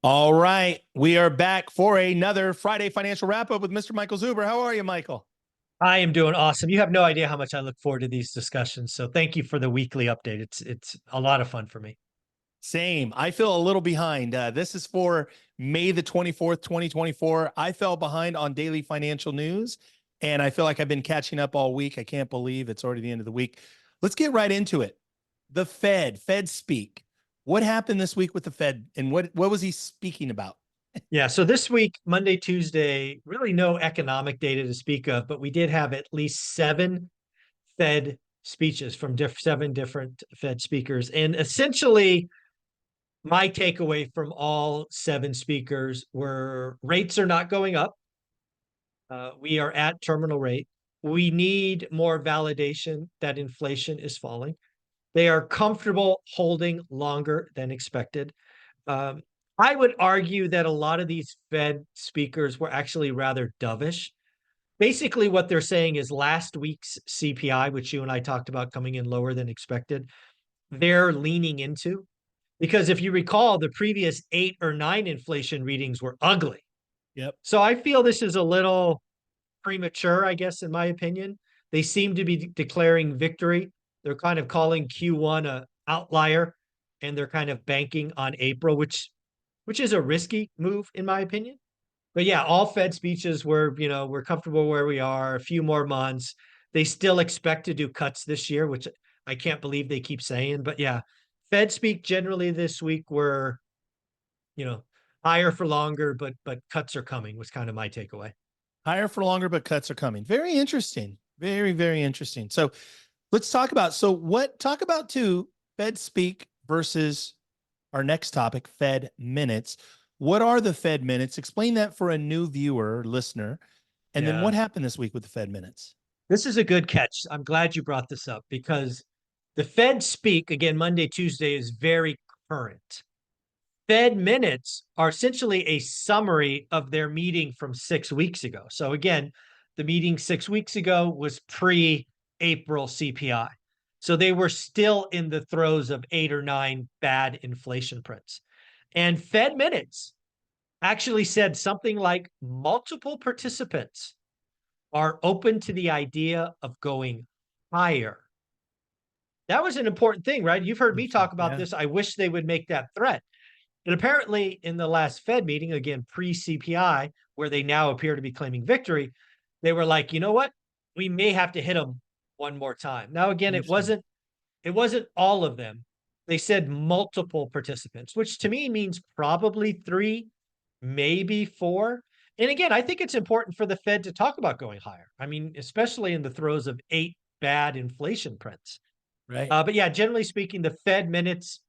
All right. We are back for another Friday financial wrap up with Mr. Michael Zuber. How are you, Michael? I am doing awesome. You have no idea how much I look forward to these discussions. So thank you for the weekly update. It's a lot of fun for me. Same. I feel a little behind. This is for May the 24th, 2024. I fell behind on daily financial news, and I feel like I've been catching up all week. I can't believe it's already the end of the week. Let's get right into it. The Fed speak. What happened this week with the Fed, and what was he speaking about? Yeah. So this week, Monday, Tuesday, really no economic data to speak of, but we did have at least seven Fed speeches from seven different Fed speakers. And essentially, my takeaway from all seven speakers were rates are not going up. We are at terminal rate. We need more validation that inflation is falling. They are comfortable holding longer than expected. Um, I would argue that a lot of these Fed speakers were actually rather dovish. Basically, what they're saying is last week's CPI, which you and I talked about coming in lower than expected, they're leaning into. Because if you recall, the previous 8 or 9 inflation readings were ugly. Yep. So I feel this is a little premature, I guess, in my opinion. They seem to be declaring victory. They're kind of calling Q1 a outlier, and they're kind of banking on April, which is a risky move in my opinion. But yeah, all Fed speeches were, we're comfortable where we are, a few more months. They still expect to do cuts this year, which I can't believe they keep saying. But yeah, Fed speak generally this week were, you know, higher for longer, but cuts are coming was kind of my takeaway. Higher for longer, but cuts are coming. Very interesting. Very, very interesting. So let's talk about talk about two Fed speak versus our next topic, Fed minutes. What are the Fed minutes? Explain that for a new viewer, listener. And then Yeah. what happened this week with the Fed minutes? This is a good catch. I'm glad you brought this up because the Fed speak again Monday, Tuesday is very current. Fed minutes are essentially a summary of their meeting from 6 weeks ago. So again, the meeting 6 weeks ago was pre-April CPI. So they were still in the throes of 8 or 9 bad inflation prints. And Fed minutes actually said something like multiple participants are open to the idea of going higher. That was an important thing, right? You've heard me talk about Yeah. this. I wish they would make that threat. And apparently, in the last Fed meeting, again, pre CPI, where they now appear to be claiming victory, they were like, you know what? We may have to hit them one more time. Now, again, Interesting. it wasn't all of them. They said multiple participants, which to me means probably three, maybe four. And again, I think it's important for the Fed to talk about going higher. I mean, especially in the throes of 8 bad inflation prints. Right. But yeah, generally speaking, the Fed minutes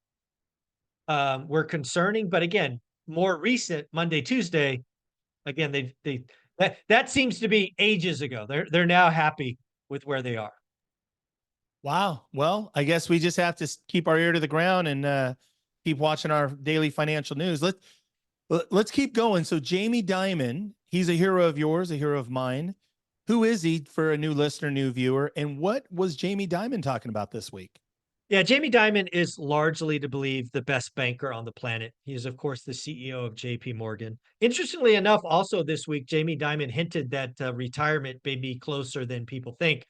were concerning. But again, more recent Monday, Tuesday, again, that seems to be ages ago. They're now happy with where they are. Wow. Well, I guess we just have to keep our ear to the ground and keep watching our daily financial news. Let's keep going. So Jamie Dimon, he's a hero of yours, a hero of mine. Who is he for a new listener, new viewer? And what was Jamie Dimon talking about this week? Yeah, Jamie Dimon is largely to believe the best banker on the planet. He is, of course, the CEO of JP Morgan. Interestingly enough, also this week, Jamie Dimon hinted that retirement may be closer than people think.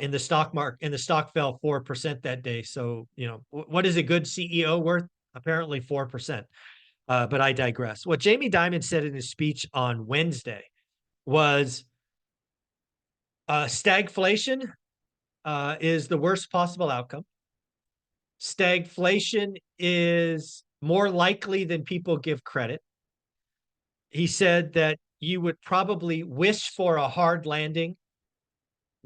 In the stock market, and the stock fell 4% that day. So, what is a good CEO worth? Apparently 4%. But I digress. What Jamie Dimon said in his speech on Wednesday was stagflation is the worst possible outcome. Stagflation is more likely than people give credit. He said that you would probably wish for a hard landing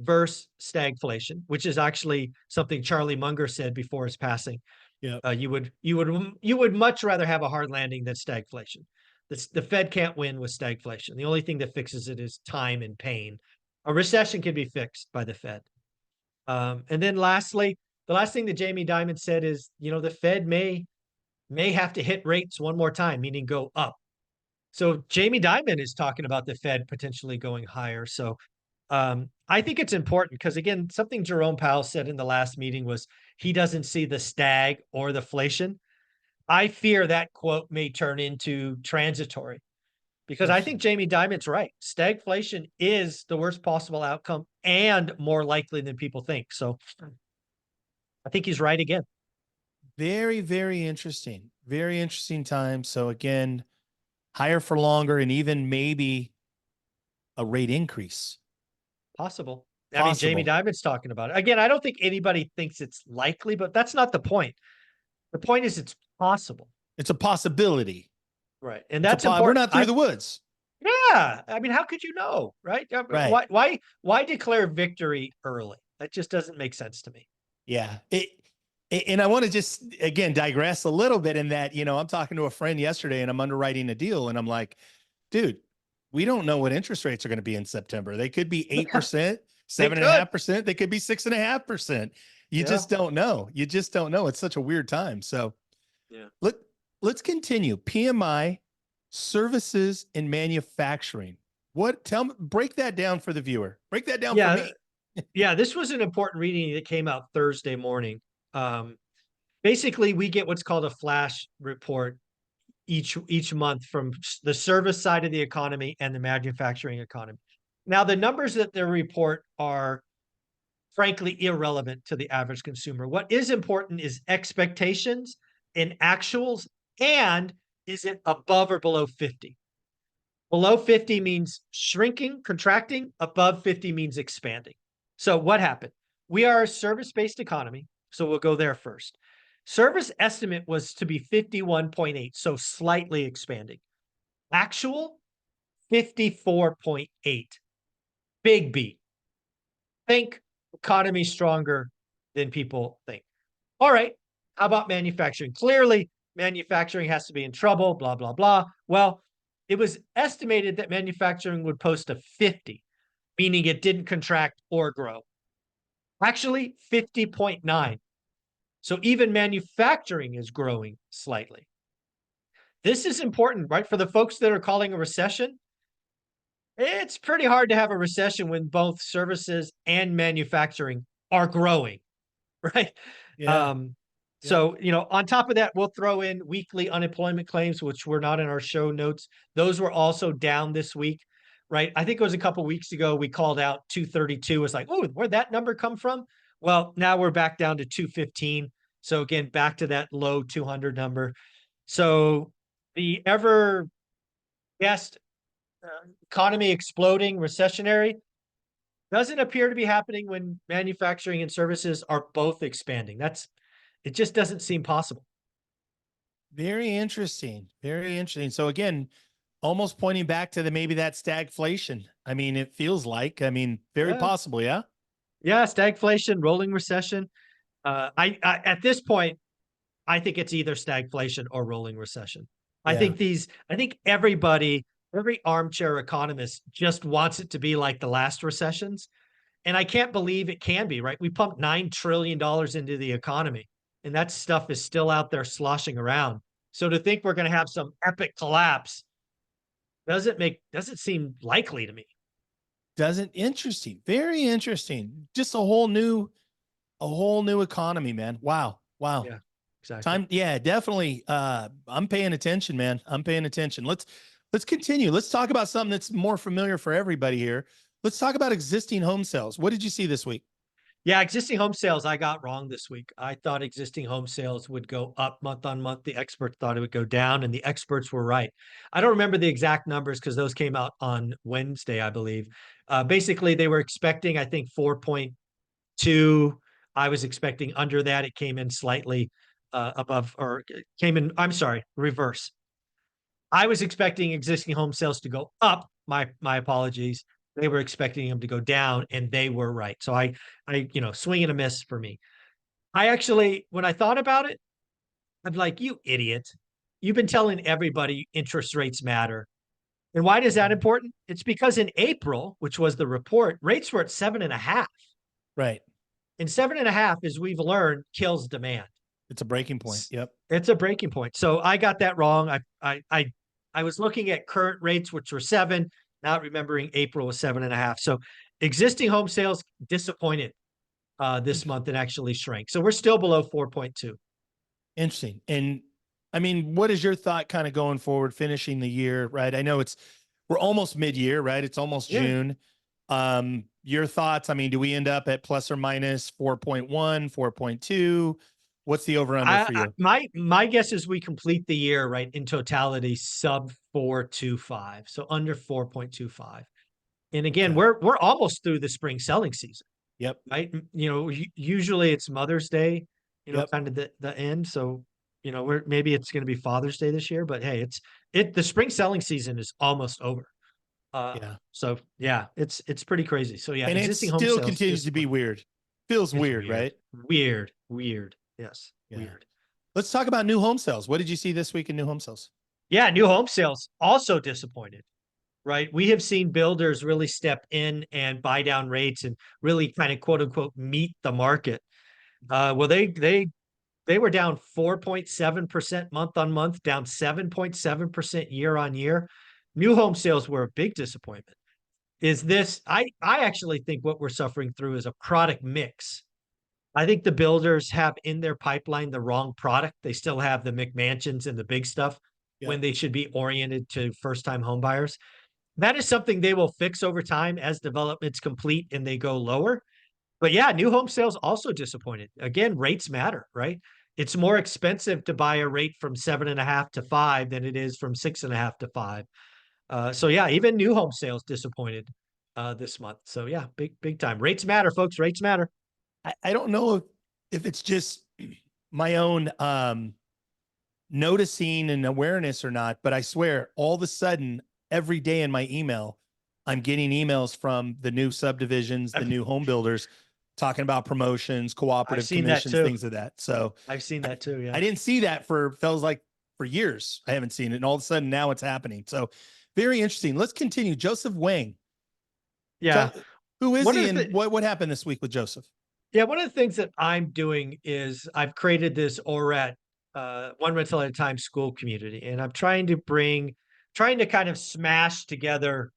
versus stagflation, which is actually something Charlie Munger said before his passing. Yeah. You would much rather have a hard landing than stagflation. The Fed can't win with stagflation. The only thing that fixes it is time and pain. A recession can be fixed by the Fed. And then lastly, the last thing that Jamie Dimon said is, the Fed may have to hit rates one more time, meaning go up. So Jamie Dimon is talking about the Fed potentially going higher. So I think it's important because again, something Jerome Powell said in the last meeting was he doesn't see the stag or the inflation. I fear that quote may turn into transitory because I think Interesting. Jamie Dimon's right. Stagflation is the worst possible outcome and more likely than people think. So I think he's right again. Very, very interesting. Very interesting time. So again, higher for longer and even maybe a rate increase Possible. I mean, Jamie possible. Dimon's talking about it. Again, I don't think anybody thinks it's likely, but that's not the point. The point is it's possible. It's a possibility. Right. And It's a that's po- we're important. not through the woods. Yeah. I mean, how could you know? Right. Right. Why declare victory early? That just doesn't make sense to me. Yeah. And I want to just again digress a little bit in that, I'm talking to a friend yesterday and I'm underwriting a deal and I'm like, dude, we don't know what interest rates are going to be in September. They could be 8%, They could. 7.5%. They could be 6.5%. You Yeah. just don't know. You just don't know. It's such a weird time. So Yeah. let, let's continue. PMI, services and manufacturing. Break that down for the viewer. Break that down for Yeah. me. Yeah. This was an important reading that came out Thursday morning. Um, Basically, we get what's called a flash report each month from the service side of the economy and the manufacturing economy. Now, the numbers that they report are frankly irrelevant to the average consumer. What is important is expectations and actuals, and is it above or below 50? Below 50 means shrinking, contracting. Above 50 means expanding. So what happened? We are a service-based economy, so we'll go there first. Service estimate was to be 51.8, so slightly expanding. Actual, 54.8. Big beat. Think economy stronger than people think. All right, how about manufacturing? Clearly, manufacturing has to be in trouble, blah, blah, blah. Well, it was estimated that manufacturing would post a 50, meaning it didn't contract or grow. Actually, 50.9. So even manufacturing is growing slightly. This is important, right? For the folks that are calling a recession, it's pretty hard to have a recession when both services and manufacturing are growing, right? Yeah. Um, Yep. so, on top of that, we'll throw in weekly unemployment claims, which were not in our show notes. Those were also down this week, right? I think it was a couple weeks ago we called out 232. It's like, oh, where'd that number come from? Well, now we're back down to 215. So again, back to that low 200 number. So the ever guessed economy exploding, recessionary, doesn't appear to be happening when manufacturing and services are both expanding. It just doesn't seem possible. Very interesting. Very interesting. So again, almost pointing back to maybe that stagflation. I mean, it feels like, very Yeah. possible. Yeah. Yeah. Stagflation, rolling recession. I at this point, I think it's either stagflation or rolling recession. Yeah. I think every armchair economist just wants it to be like the last recessions. And I can't believe it can be, right? We pumped $9 trillion into the economy, and that stuff is still out there sloshing around. So to think we're going to have some epic collapse doesn't seem likely to me. Doesn't interesting. Very interesting. Just a whole new economy, man. Wow. Wow. Yeah, exactly. Time. Yeah, definitely. I'm paying attention, man. I'm paying attention. Let's continue. Let's talk about something that's more familiar for everybody here. Let's talk about existing home sales. What did you see this week? Yeah, existing home sales, I got wrong this week. I thought existing home sales would go up month on month. The experts thought it would go down, and the experts were right. I don't remember the exact numbers because those came out on Wednesday, I believe. Basically, they were expecting, I think, 4.2. I was expecting under that. It came in slightly above, or came in, I'm sorry, reverse. I was expecting existing home sales to go up. My apologies. They were expecting them to go down, and they were right. So swing and a miss for me. I actually, when I thought about it, I'm like, you idiot. You've been telling everybody interest rates matter. And why is that important? It's because in April, which was the report, rates were at 7.5. Right. And 7.5, as we've learned, kills demand. It's a breaking point. Yep. It's a breaking point. So I got that wrong. I was looking at current rates, which were 7, not remembering April was 7.5. So existing home sales disappointed this month and actually shrank. So we're still below 4.2. Interesting. And I mean, what is your thought kind of going forward, finishing the year, right? I know we're almost mid-year, right? It's almost Yeah. June. Your thoughts, I mean, do we end up at plus or minus 4.1, 4.2? What's the over under for you? My guess is we complete the year right in totality sub 4.25, so under 4.25. And again, Okay. we're almost through the spring selling season, Yep. right? Usually it's Mother's Day, Yep. kind of the end. So, we're maybe it's going to be Father's Day this year, but hey, the spring selling season is almost over. Yeah. So yeah, it's pretty crazy. So yeah, And it existing home still sales continues to be disappointing. weird. Feels It's weird, weird, right? weird, weird. Yes, Yeah. weird. Let's talk about new home sales. What did you see this week in new home sales? Yeah, new home sales also disappointed, right? We have seen builders really step in and buy down rates and really kind of quote unquote meet the market. Well, they were down 4.7% month on month, down 7.7% year on year. New home sales were a big disappointment. Is this I actually think what we're suffering through is a product mix. I think the builders have in their pipeline the wrong product. They still have the McMansions and the big stuff when Yep. they should be oriented to first-time home buyers. That is something they will fix over time as developments complete and they go lower. But yeah, new home sales also disappointed. Again, rates matter, right? It's more expensive to buy a rate from 7.5 to 5 than it is from 6.5 to 5. So yeah, even new home sales disappointed this month. So yeah, big time. Rates matter, folks. Rates matter. I don't know if it's just my own noticing and awareness or not, but I swear all of a sudden, every day in my email, I'm getting emails from the new subdivisions, the I've, new home builders talking about promotions, I've cooperative seen that commissions, too. things of that. So I've seen I, that too. Yeah. I didn't see that for feels like for years. I haven't seen it. And all of a sudden now it's happening. So very interesting. Let's continue. Joseph Wang. Yeah. Tell who is One of he the and what happened this week with Joseph? Yeah, one of the things that I'm doing is I've created this ORAT, one rental at a time school community, and I'm trying to kind of smash together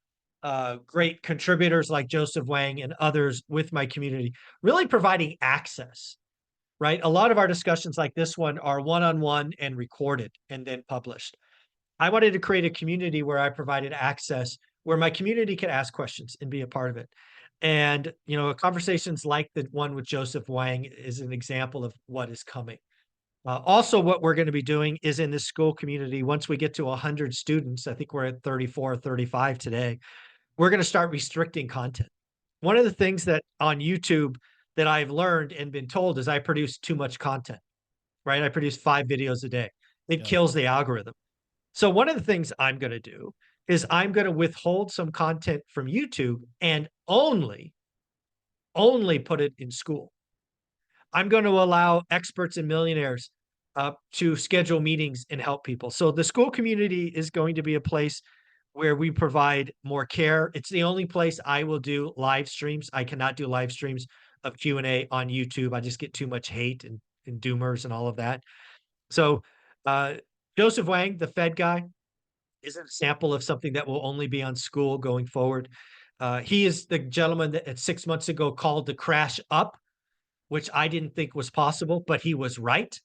great contributors like Joseph Wang and others with my community, really providing access, right? A lot of our discussions like this one are one-on-one and recorded and then published. I wanted to create a community where I provided access where my community could ask questions and be a part of it. And, conversations like the one with Joseph Wang is an example of what is coming. Also, what we're going to be doing is in this school community, once we get to 100 students, I think we're at 34 or 35 today, we're going to start restricting content. One of the things that on YouTube that I've learned and been told is I produce too much content, right? I produce 5 videos a day. It Yeah. kills the algorithm. So one of the things I'm going to do is I'm going to withhold some content from YouTube and only put it in school. I'm going to allow experts and millionaires to schedule meetings and help people. So the school community is going to be a place where we provide more care. It's the only place I will do live streams. I cannot do live streams of Q&A on YouTube. I just get too much hate and doomers and all of that. So uh, Joseph Wang, the Fed guy, is an example of something that will only be on school going forward. He is the gentleman that 6 months ago called the crash up, which I didn't think was possible, but he was right.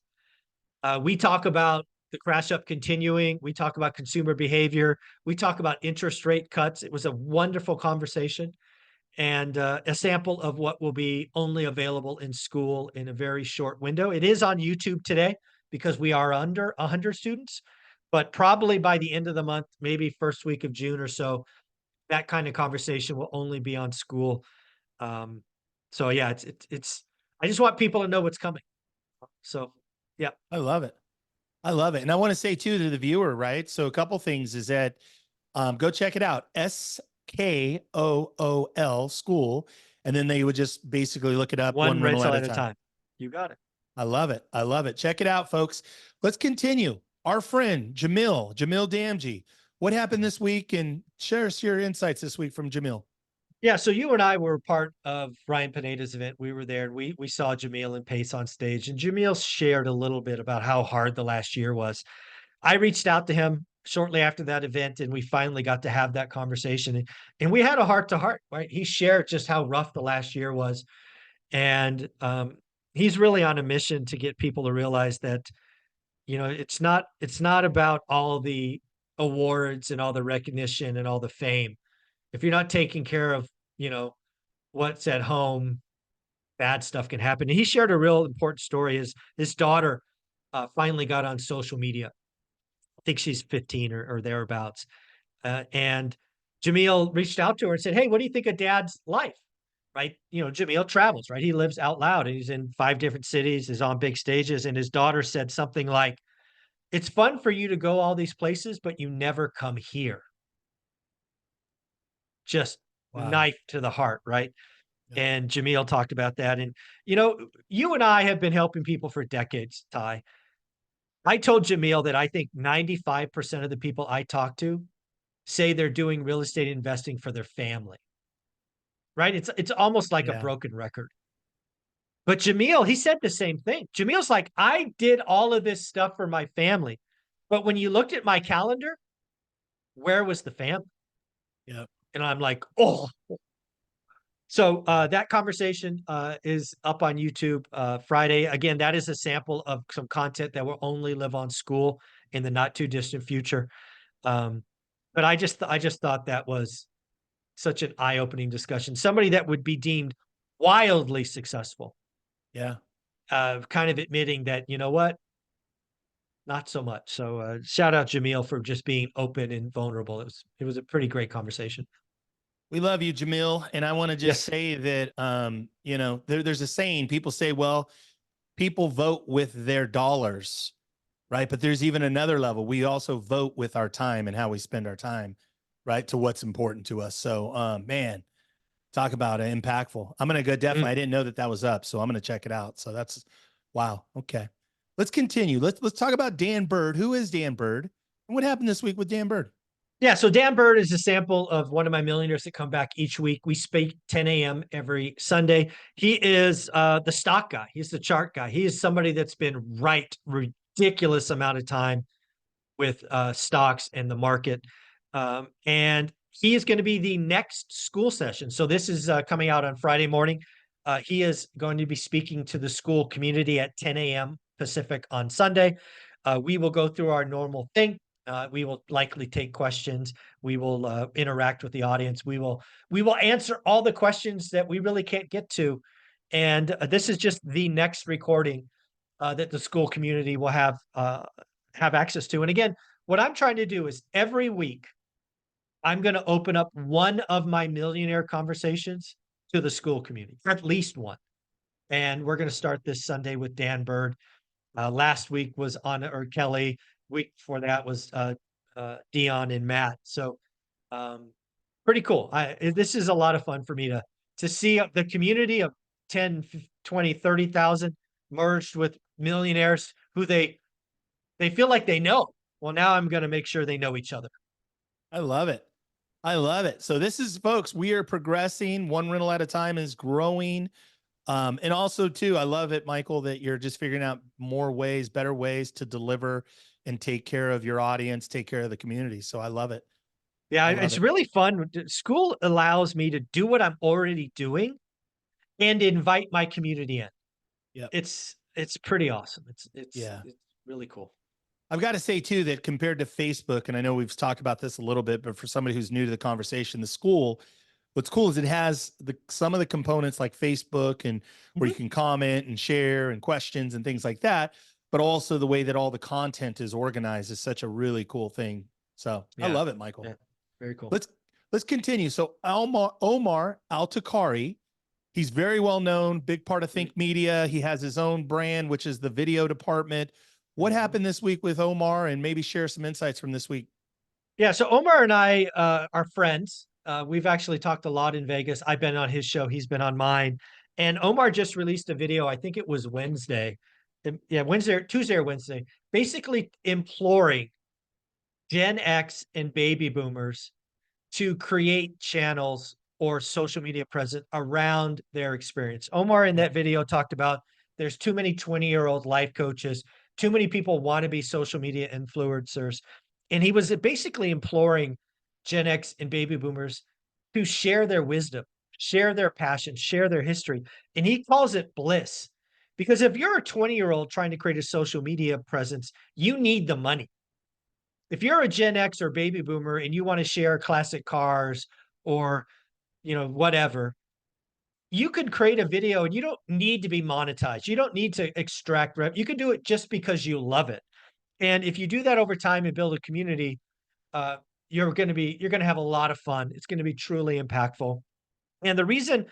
We talk about the crash up continuing. We talk about consumer behavior. We talk about interest rate cuts. It was a wonderful conversation and a sample of what will be only available in school in a very short window. It is on YouTube today because we are under 100 students, but probably by the end of the month, maybe first week of June or so, that kind of conversation will only be on school. Um, so yeah, it's I just want people to know what's coming. So yeah. I love it. I love it. And I want to say too to the viewer, right? So a couple things is that go check it out. SKOOL school. And then they would just basically look it up One one rental rental at a at a time. time. You got it. I love it. I love it. Check it out, folks. Let's continue. Our friend Jamil Damji. What happened this week? And share us your insights this week from Jamil. Yeah, so you and I were part of Ryan Pineda's event. We were there and we saw Jamil and Pace on stage, and Jamil shared a little bit about how hard the last year was. I reached out to him shortly after that event, and we finally got to have that conversation. And we had a heart to heart, right? He shared just how rough the last year was. And he's really on a mission to get people to realize that it's not about all the awards and all the recognition and all the fame. If you're not taking care of, you know, what's at home, bad stuff can happen. And he shared a real important story. His daughter finally got on social media. I think she's 15 or thereabouts. And Jamil reached out to her and said, "Hey, what do you think of Dad's life?" Right? Jamil travels, right? He lives out loud and he's in 5 different cities, is on big stages. And his daughter said something like, "It's fun for you to go all these places, but you never come here." Just Wow. knife to the heart, right? Yep. And Jamil talked about that. And, you and I have been helping people for decades, Ty. I told Jamil that I think 95% of the people I talk to say they're doing real estate investing for their family, right? It's almost like a Yeah. broken record. But Jamil, he said the same thing. Jamil's like, "I did all of this stuff for my family. But when you looked at my calendar, where was the family?" Yep. And I'm like, "Oh." So that conversation is up on YouTube Friday. Again, that is a sample of some content that will only live on school in the not too distant future. Um, but I just thought that was such an eye-opening discussion. Somebody that would be deemed wildly successful, Yeah. kind of admitting that, you know what, not so much. So shout out Jamil for just being open and vulnerable. It was a pretty great conversation. We love you, Jamil. And I want to just Yes. say that, there's a saying people say, well, people vote with their dollars, right? But there's even another level. We also vote with our time and how we spend our time, right? To what's important to us. So, man, talk about it, impactful. I'm going to go Mm. definitely. I didn't know that that was up. So I'm going to check it out. So that's wow. Okay. Let's continue. Let's talk about Dan Bird. Who is Dan Bird? And what happened this week with Dan Bird? Yeah, so Dan Bird is a sample of one of my millionaires that come back each week. We speak 10 a.m. every Sunday. He is the stock guy. He's the chart guy. He is somebody that's been right ridiculous amount of time with stocks and the market. And he is going to be the next school session. So this is coming out on Friday morning. He is going to be speaking to the school community at 10 a.m. Pacific on Sunday. We will go through our normal thing. We will likely take questions. We will interact with the audience. We will answer all the questions that we really can't get to. And this is just the next recording that the school community will have access to. And again, what I'm trying to do is every week I'm going to open up one of my millionaire conversations to the school community, at least one. And we're going to start this Sunday with Dan Bird. Last week was Anna or Kelly. Week before that was Dion and Matt. So pretty cool. This is a lot of fun for me to see the community of 10, 20, 30,000 merged with millionaires who they feel like they know. Well, now I'm going to make sure they know each other. I love it. I love it. So this is, folks, we are progressing. One rental at a time is growing. And also too, I love it, Michael, that you're just figuring out more ways, better ways to deliver and take care of your audience, take care of the community. So I love it. Yeah, I love it's it. really fun. School allows me to do what I'm already doing and invite my community in. Yep. It's pretty awesome. Yeah. It's really cool. I've got to say too that compared to Facebook, and I know we've talked about this a little bit, but for somebody who's new to the conversation, the school, what's cool is it has some of the components like Facebook and where Mhm. you can comment and share and questions and things like that, but also the way that all the content is organized is such a really cool thing. So I Yeah. love it, Michael. Yeah. Very cool. Let's continue. So Omar Al-Takari, he's very well known, big part of Think Media. He has his own brand, which is the video department. What Mhm. happened this week with Omar, and maybe share some insights from this week? Yeah, so Omar and I are friends. We've actually talked a lot in Vegas. I've been on his show, he's been on mine. And Omar just released a video, I think it was Wednesday. Yeah, Wednesday, Tuesday or Wednesday, basically imploring Gen X and baby boomers to create channels or social media presence around their experience. Omar in Yep. that video talked about there's too many 20-year-old life coaches, too many people want to be social media influencers. And he was basically imploring Gen X and baby boomers to share their wisdom, share their passion, share their history. And he calls it bliss. Because if you're a 20-year-old trying to create a social media presence, you need the money. If you're a Gen X or baby boomer and you want to share classic cars or, whatever, you could create a video and you don't need to be monetized. You don't need to extract rev. You can do it just because you love it. And if you do that over time and build a community, uh, you're gonna have a lot of fun. It's gonna be truly impactful. And the reason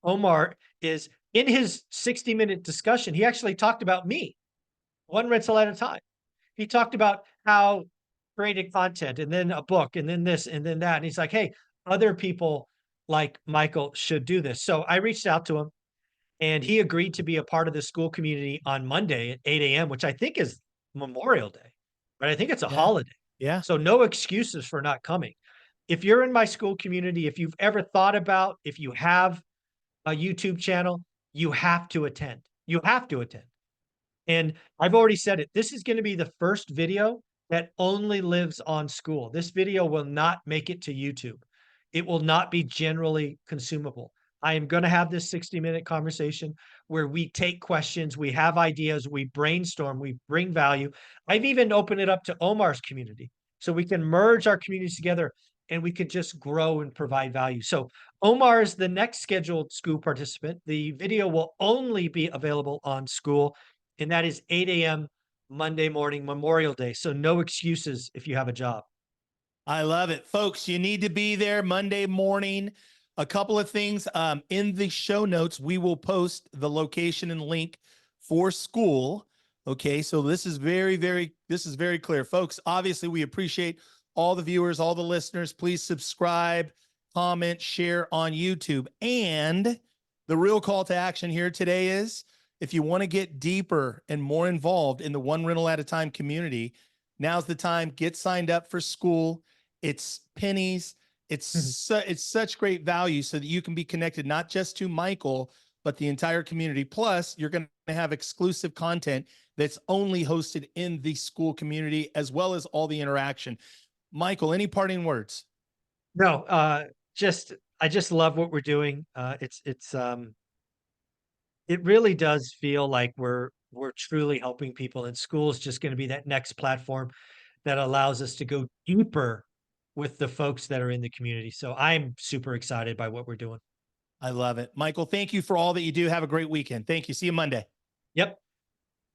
Omar is in his 60-minute discussion, he actually talked about me, one rental at a time. He talked about how created content and then a book and then this and then that. And he's like, hey, other people like Michael should do this. So I reached out to him and he agreed to be a part of the school community on Monday at 8 a.m., which I think is Memorial Day, but I think it's a Yeah. holiday. Yeah. So no excuses for not coming. If you're in my school community, if you've ever thought about, if you have a YouTube channel, you have to attend. You have to attend. And I've already said it. This is going to be the first video that only lives on school. This video will not make it to YouTube. It will not be generally consumable. I am going to have this 60-minute conversation where we take questions, we have ideas, we brainstorm, we bring value. I've even opened it up to Omar's community so we can merge our communities together and we could just grow and provide value. So Omar is the next scheduled school participant. The video will only be available on school, and that is 8 a.m. Monday morning, Memorial Day. So no excuses if you have a job. I love it. Folks, you need to be there Monday morning. A couple of things in the show notes, we will post the location and link for school. Okay, so this is very clear. Folks, obviously we appreciate all the viewers, all the listeners. Please subscribe, comment, share on YouTube. And the real call to action here today is if you want to get deeper and more involved in the One Rental at a Time community, now's the time. Get signed up for school. It's pennies. It's such great value so that you can be connected not just to Michael, but the entire community. Plus, you're going to have exclusive content that's only hosted in the school community, as well as all the interaction. Michael, any parting words? No, I just love what we're doing. It really does feel like we're truly helping people, and school is just going to be that next platform that allows us to go deeper with the folks that are in the community. So I'm super excited by what we're doing. I love it. Michael, thank you for all that you do. Have a great weekend. Thank you. See you Monday. Yep.